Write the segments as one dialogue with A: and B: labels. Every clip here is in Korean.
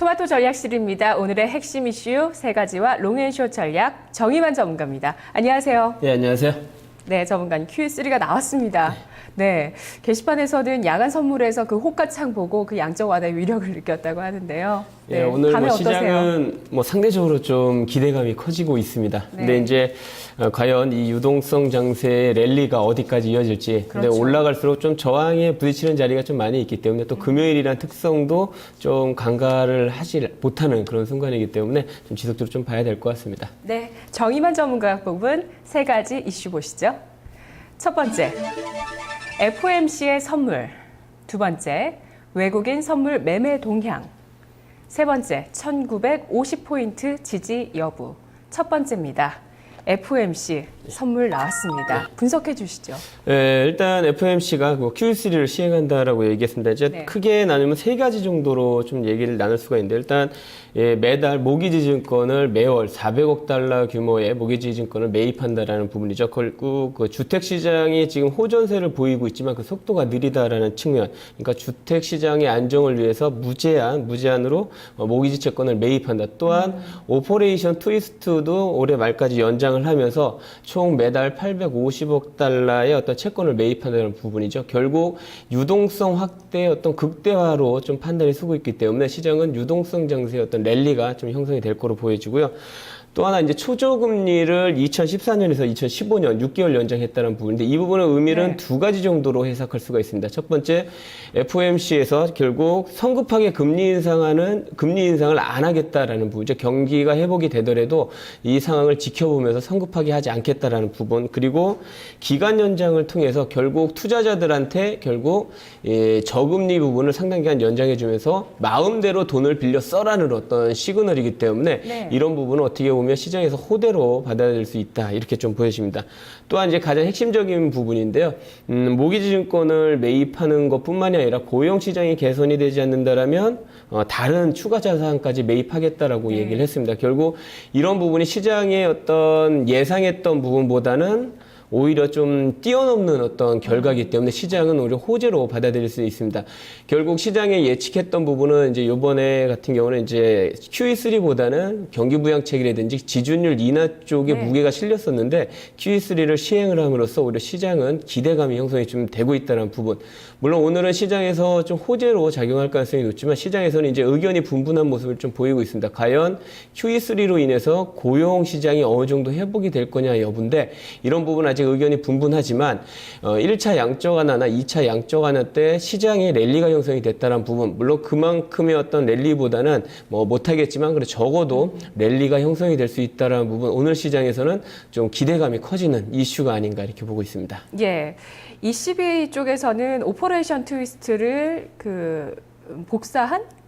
A: 토마토 전략실입니다. 오늘의 핵심 이슈 세 가지와 롱앤숏 전략 정의만 전문가입니다. 안녕하세요.
B: 네, 안녕하세요.
A: 네, 전문가님 Q3가 나왔습니다. 네, 게시판에서는 야간 선물에서 그 호가창 보고 그 양적 완화의 위력을 느꼈다고 하는데요.
B: 네, 오늘 시장은 상대적으로 좀 기대감이 커지고 있습니다.
A: 네.
B: 근데 이제 과연 이 유동성 장세의 랠리가 어디까지 이어질지. 근데
A: 그렇죠.
B: 올라갈수록 좀 저항에 부딪히는 자리가 좀 많이 있기 때문에 또 금요일이란 특성도 좀 간과를 하지 못하는 그런 순간이기 때문에 좀 지속적으로 좀 봐야 될 것 같습니다.
A: 네, 정의만 전문가가 뽑은 세 가지 이슈 보시죠. 첫 번째, FOMC의 선물. 두 번째, 외국인 선물 매매 동향. 세 번째, 1950포인트 지지 여부. 첫 번째입니다. FOMC 선물 나왔습니다. 분석해 주시죠.
B: 네, 일단 FOMC가 QE3를 시행한다라고 얘기했습니다. 이제
A: 네.
B: 크게 나누면 세 가지 정도로 좀 얘기를 나눌 수가 있는데, 일단 매달 모기지 증권을 매월 400억 달러 규모의 모기지 증권을 매입한다라는 부분이죠. 결국 그 주택 시장이 지금 호전세를 보이고 있지만 그 속도가 느리다라는 측면. 그러니까 주택 시장의 안정을 위해서 무제한으로 모기지 채권을 매입한다. 또한 오퍼레이션 트위스트도 올해 말까지 연장을 하면서 총 매달 850억 달러의 어떤 채권을 매입한다는 부분이죠. 결국 유동성 확대의 어떤 극대화로 좀 판단이 서고 있기 때문에 시장은 유동성 장세의 어떤 랠리가 좀 형성이 될 거로 보여지고요. 또 하나 이제 초저금리를 2014년에서 2015년 6개월 연장했다는 부분인데 이 부분의 의미는 두 가지 정도로 해석할 수가 있습니다. 첫 번째, FOMC에서 결국 성급하게 금리 인상을 안 하겠다라는 부분이죠. 경기가 회복이 되더라도 이 상황을 지켜보면서 성급하게 하지 않겠다라는 부분. 그리고 기간 연장을 통해서 결국 투자자들한테 결국 저금리 부분을 상당 기간 연장해주면서 마음대로 돈을 빌려 써라는 어떤 시그널이기 때문에 이런 부분은 어떻게 보면 시장에서 호대로 받아들일 수 있다 이렇게 좀 보여집니다. 또한 이제 가장 핵심적인 부분인데요. 모기지 증권을 매입하는 것뿐만이 아니라 고용 시장이 개선이 되지 않는다라면 다른 추가 자산까지 매입하겠다라고 얘기를 했습니다. 결국 이런 부분이 시장의 어떤 예상했던 부분보다는 오히려 좀 뛰어넘는 어떤 결과이기 때문에 시장은 오히려 호재로 받아들일 수 있습니다. 결국 시장에 예측했던 부분은 이제 요번에 같은 경우는 이제 QE3보다는 경기부양책이라든지 지준율 인하 쪽에 무게가 실렸었는데 QE3를 시행을 함으로써 오히려 시장은 기대감이 형성이 좀 되고 있다는 부분. 물론 오늘은 시장에서 좀 호재로 작용할 가능성이 높지만 시장에서는 이제 의견이 분분한 모습을 좀 보이고 있습니다. 과연 QE3로 인해서 고용 시장이 어느 정도 회복이 될 거냐 여부인데 이런 부분 아직 의견이 분분하지만 1차 양적 완화나 2차 양적 완화 때 시장의 랠리가 형성이 됐다는 부분 물론 그만큼의 어떤 랠리보다는 뭐 못하겠지만 그래 적어도 랠리가 형성이 될 수 있다는 부분 오늘 시장에서는 좀 기대감이 커지는 이슈가 아닌가 이렇게 보고 있습니다.
A: 예, ECB 쪽에서는 오퍼레이션 트위스트를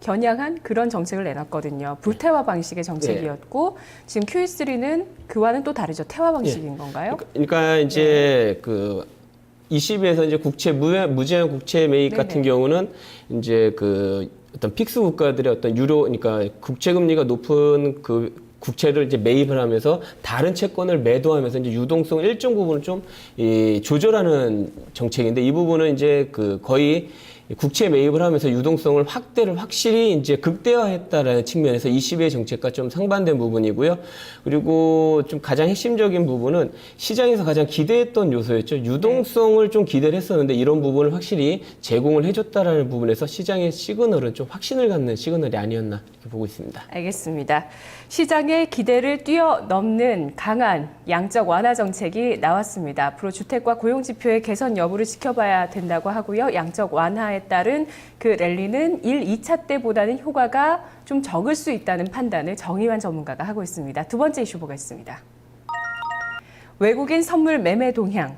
A: 겨냥한 그런 정책을 내놨거든요. 불태화 방식의 정책이었고 지금 QE3는 그와는 또 다르죠. 태화 방식인 건가요?
B: 그러니까 이제 그 ECB에서 이제 무제한 국채 매입 같은 경우는 이제 그 어떤 픽스 국가들의 어떤 그러니까 국채 금리가 높은 그 국채를 이제 매입을 하면서 다른 채권을 매도하면서 이제 유동성 일정 부분을 좀 조절하는 정책인데 이 부분은 이제 그 거의 국채 매입을 하면서 유동성을 확실히 이제 극대화했다라는 측면에서 ECB의 정책과 좀 상반된 부분이고요. 그리고 좀 가장 핵심적인 부분은 시장에서 가장 기대했던 요소였죠. 유동성을 좀 기대를 했었는데 이런 부분을 확실히 제공을 해줬다라는 부분에서 시장의 시그널은 좀 확신을 갖는 시그널이 아니었나 이렇게 보고 있습니다.
A: 알겠습니다. 시장의 기대를 뛰어넘는 강한 양적 완화 정책이 나왔습니다. 앞으로 주택과 고용 지표의 개선 여부를 지켜봐야 된다고 하고요. 양적 완화에 따른 그 랠리는 1, 2차 때보다는 효과가 좀 적을 수 있다는 판단을 정의만 전문가가 하고 있습니다. 두 번째 이슈 보겠습니다. 외국인 선물 매매 동향.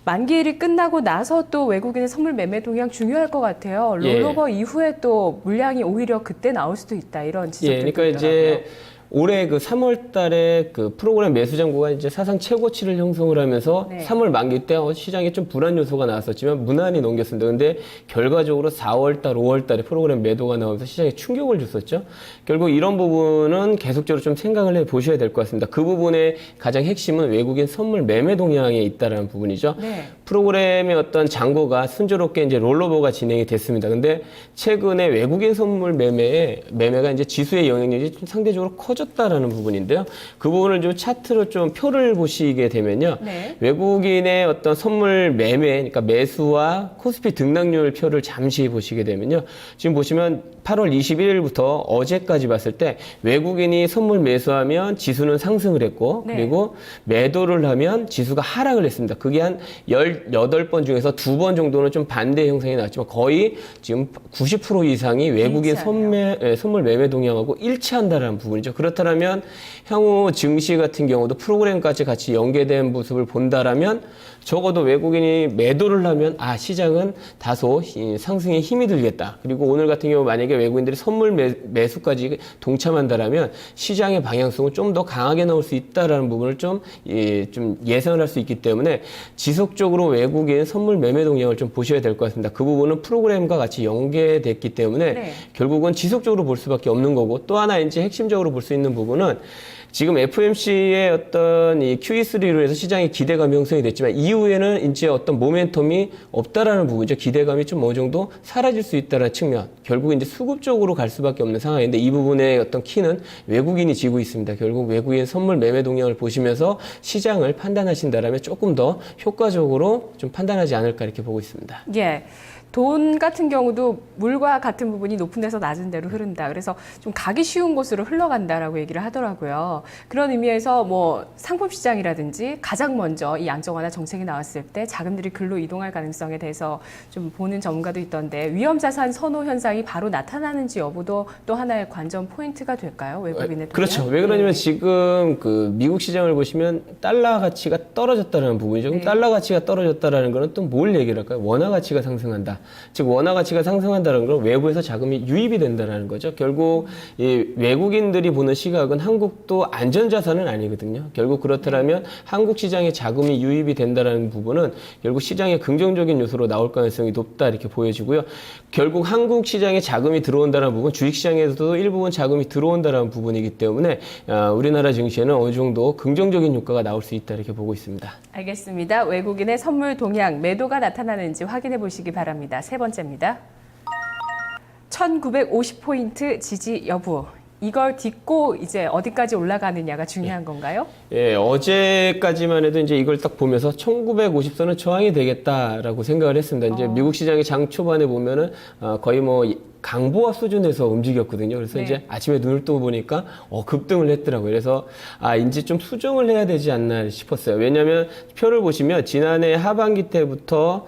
A: 만기일이 끝나고 나서 또 외국인의 선물 매매 동향 중요할 것 같아요. 롤오버 이후에 또 물량이 오히려 그때 나올 수도 있다 이런 지적도
B: 그러니까
A: 있더라고요.
B: 이제 올해 그 3월 달에 그 프로그램 매수 잔고가 이제 사상 최고치를 형성을 하면서
A: 네.
B: 3월 만기 때 시장에 좀 불안 요소가 나왔었지만 무난히 넘겼습니다. 근데 결과적으로 4월 달, 5월 달에 프로그램 매도가 나오면서 시장에 충격을 줬었죠. 결국 이런 부분은 계속적으로 좀 생각을 해 보셔야 될 것 같습니다. 그 부분의 가장 핵심은 외국인 선물 매매 동향에 있다라는 부분이죠.
A: 네.
B: 프로그램의 어떤 잔고가 순조롭게 이제 롤오버가 진행이 됐습니다. 근데 최근에 외국인 선물 매매가 이제 지수의 영향력이 좀 상대적으로 커졌다라는 부분인데요. 그 부분을 좀 차트로 좀 표를 보시게 되면요.
A: 네.
B: 외국인의 어떤 선물 매매, 그러니까 매수와 코스피 등락률 표를 잠시 보시게 되면요. 지금 보시면 8월 21일부터 어제까지 봤을 때 외국인이 선물 매수하면 지수는 상승을 했고
A: 네.
B: 그리고 매도를 하면 지수가 하락을 했습니다. 그게 한 18번 중에서 2번 정도는 좀 반대 형상이 나왔지만 거의 지금 90% 이상이 외국인 선물 매매 동향하고 일치한다는 부분이죠. 그렇다면 향후 증시 같은 경우도 프로그램까지 같이 연계된 모습을 본다라면 적어도 외국인이 매도를 하면 시장은 다소 상승에 힘이 들겠다. 그리고 오늘 같은 경우 만약에 외국인들이 선물 매수까지 동참한다라면 시장의 방향성은 좀 더 강하게 나올 수 있다라는 부분을 좀 예상을 할 수 있기 때문에 지속적으로 외국인 선물 매매 동향을 좀 보셔야 될 것 같습니다. 그 부분은 프로그램과 같이 연계됐기 때문에
A: 네.
B: 결국은 지속적으로 볼 수밖에 없는 거고 또 하나 이제 핵심적으로 볼 수 있는 부분은 지금 FOMC의 어떤 이 QE3로 해서 시장의 기대감이 형성이 됐지만 이후에는 이제 어떤 모멘텀이 없다라는 부분이죠. 기대감이 좀 어느 정도 사라질 수 있다는 측면. 결국 이제 수급적으로 갈 수밖에 없는 상황인데 이 부분의 어떤 키는 외국인이 지고 있습니다. 결국 외국인 선물 매매 동향을 보시면서 시장을 판단하신다라면 조금 더 효과적으로 좀 판단하지 않을까 이렇게 보고 있습니다.
A: 예. 돈 같은 경우도 물과 같은 부분이 높은 데서 낮은 데로 흐른다. 그래서 좀 가기 쉬운 곳으로 흘러간다라고 얘기를 하더라고요. 그런 의미에서 뭐 상품 시장이라든지 가장 먼저 이 양적 완화 정책이 나왔을 때 자금들이 글로 이동할 가능성에 대해서 좀 보는 전문가도 있던데 위험 자산 선호 현상이 바로 나타나는지 여부도 또 하나의 관전 포인트가 될까요? 외국인에
B: 그렇죠. 왜 그러냐면 지금 그 미국 시장을 보시면 달러 가치가 떨어졌다는 부분이죠. 그럼
A: 네.
B: 달러 가치가 떨어졌다라는 거는 또 뭘 얘기를 할까요? 원화 가치가 상승한다. 즉 원화 가치가 상승한다는 건 외부에서 자금이 유입이 된다는 거죠. 결국 이 외국인들이 보는 시각은 한국도 안전자산은 아니거든요. 결국 그렇다면 한국 시장에 자금이 유입이 된다는 부분은 결국 시장의 긍정적인 요소로 나올 가능성이 높다 이렇게 보여지고요. 결국 한국 시장에 자금이 들어온다는 부분, 주식시장에서도 일부분 자금이 들어온다는 부분이기 때문에 우리나라 증시에는 어느 정도 긍정적인 효과가 나올 수 있다 이렇게 보고 있습니다.
A: 알겠습니다. 외국인의 선물 동향, 매도가 나타나는지 확인해 보시기 바랍니다. 세 번째입니다. 1950포인트 지지 여부. 이걸 딛고 이제 어디까지 올라가느냐가 중요한 건가요?
B: 예, 어제까지만 해도 이제 이걸 딱 보면서 1950선은 저항이 되겠다라고 생각을 했습니다. 이제 미국 시장이 장 초반에 보면은 거의 뭐 강보합 수준에서 움직였거든요. 그래서
A: 네.
B: 이제 아침에 눈을 뜨고 보니까 급등을 했더라고요. 그래서 이제 좀 수정을 해야 되지 않나 싶었어요. 왜냐하면 표를 보시면 지난해 하반기 때부터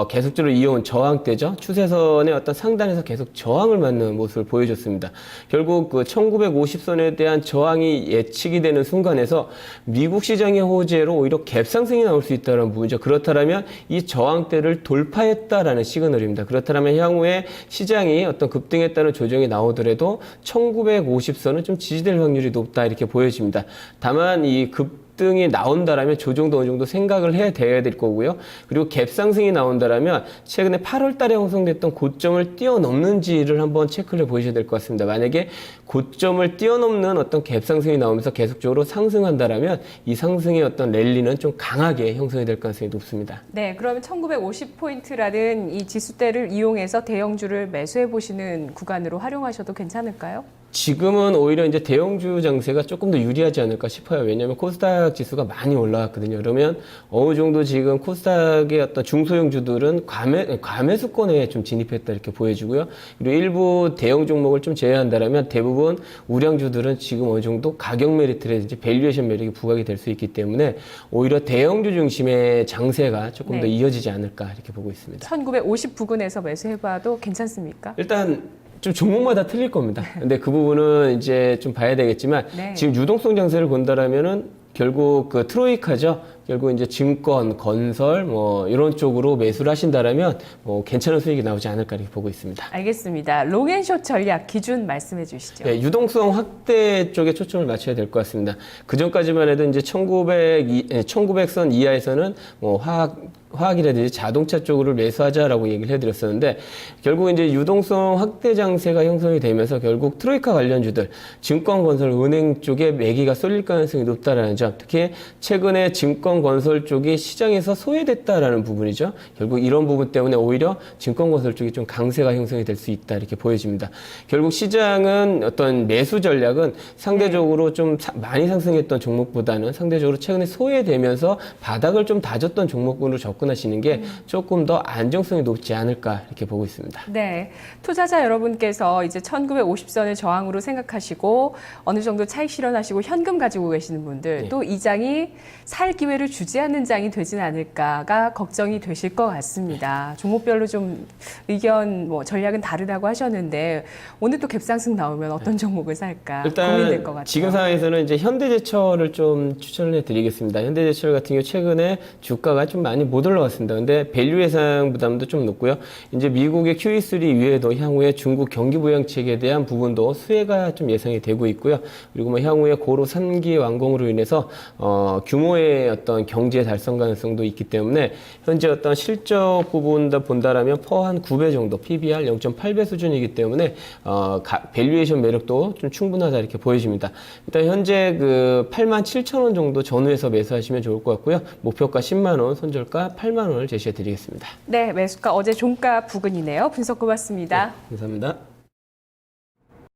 B: 계속적으로 이어온 저항대죠. 추세선의 어떤 상단에서 계속 저항을 맞는 모습을 보여줬습니다. 결국 그 1950선에 대한 저항이 예측이 되는 순간에서 미국 시장의 호재로 오히려 갭상승이 나올 수 있다는 부분이죠. 그렇다면 이 저항대를 돌파했다라는 시그널입니다. 그렇다면 향후에 시장이 어떤 급등했다는 조정이 나오더라도 1950선은 좀 지지될 확률이 높다 이렇게 보여집니다. 다만 이 급등이 나온다라면 조정도 어느 정도 생각을 해야 될 거고요. 그리고 갭상승이 나온다라면 최근에 8월 달에 형성됐던 고점을 뛰어넘는지를 한번 체크를 보셔야 될 것 같습니다. 만약에 고점을 뛰어넘는 어떤 갭상승이 나오면서 계속적으로 상승한다라면 이 상승의 어떤 랠리는 좀 강하게 형성이 될 가능성이 높습니다.
A: 네, 그러면 1950포인트라는 이 지수대를 이용해서 대형주를 매수해 보시는 구간으로 활용하셔도 괜찮을까요?
B: 지금은 오히려 이제 대형주 장세가 조금 더 유리하지 않을까 싶어요. 왜냐하면 코스닥 지수가 많이 올라왔거든요. 그러면 어느 정도 지금 코스닥의 어떤 중소형주들은 과매수권에 좀 진입했다 이렇게 보여지고요. 그리고 일부 대형 종목을 좀 제외한다면 대부분 우량주들은 지금 어느 정도 가격 메리트라든지 밸류에이션 매력이 부각이 될 수 있기 때문에 오히려 대형주 중심의 장세가 조금 더 이어지지 않을까 이렇게 보고 있습니다.
A: 1950 부근에서 매수해봐도 괜찮습니까?
B: 일단 좀 종목마다 틀릴 겁니다. 근데 그 부분은 이제 좀 봐야 되겠지만
A: 네.
B: 지금 유동성 장세를 본다라면은 결국 그 트로이카죠. 결국 이제 증권, 건설 뭐 이런 쪽으로 매수를 하신다라면 괜찮은 수익이 나오지 않을까 이렇게 보고 있습니다.
A: 알겠습니다. 롱앤숏 전략 기준 말씀해 주시죠.
B: 네, 유동성 확대 쪽에 초점을 맞춰야 될 것 같습니다. 그 전까지만 해도 이제 1900선 이하에서는 뭐 화학이라든지 자동차 쪽으로 매수하자라고 얘기를 해드렸었는데 결국 이제 유동성 확대 장세가 형성이 되면서 결국 트로이카 관련주들, 증권, 건설, 은행 쪽에 매기가 쏠릴 가능성이 높다라는 점, 특히 최근에 증권, 건설 쪽이 시장에서 소외됐다라는 부분이죠. 결국 이런 부분 때문에 오히려 증권, 건설 쪽이 좀 강세가 형성이 될 수 있다 이렇게 보여집니다. 결국 시장은 어떤 매수 전략은 상대적으로 좀 많이 상승했던 종목보다는 상대적으로 최근에 소외되면서 바닥을 좀 다졌던 종목군으로 접근하시는 게 조금 더 안정성이 높지 않을까 이렇게 보고 있습니다.
A: 네, 투자자 여러분께서 이제 1950선을 저항으로 생각하시고 어느 정도 차익 실현하시고 현금 가지고 계시는 분들,
B: 네.
A: 또 이 장이 살 기회를 주지 않는 장이 되진 않을까가 걱정이 되실 것 같습니다. 종목별로 좀 의견 전략은 다르다고 하셨는데 오늘 또 갭상승 나오면 어떤 종목을 살까 고민될 것 같아요.
B: 지금 상황에서는 이제 현대제철을 좀 추천을 해드리겠습니다. 현대제철 같은 경우 최근에 주가가 좀 많이 못 올라왔습니다. 근데 밸류 예상 부담도 좀 높고요. 이제 미국의 QE3 이외에도 향후에 중국 경기 부양책에 대한 부분도 수혜가 좀 예상이 되고 있고요. 그리고 뭐 향후에 고로 3기 완공으로 인해서 규모의 어떤 경제 달성 가능성도 있기 때문에 현재 어떤 실적 부분 본다라면 퍼 한 9배 정도, PBR 0.8배 수준이기 때문에 밸류에이션 매력도 좀 충분하다 이렇게 보여집니다. 일단 현재 그 87,000원 정도 전후에서 매수하시면 좋을 것 같고요. 목표가 10만 원, 손절가 8만 원을 제시해 드리겠습니다.
A: 네, 매수가 어제 종가 부근이네요. 분석 고맙습니다.
B: 네, 감사합니다.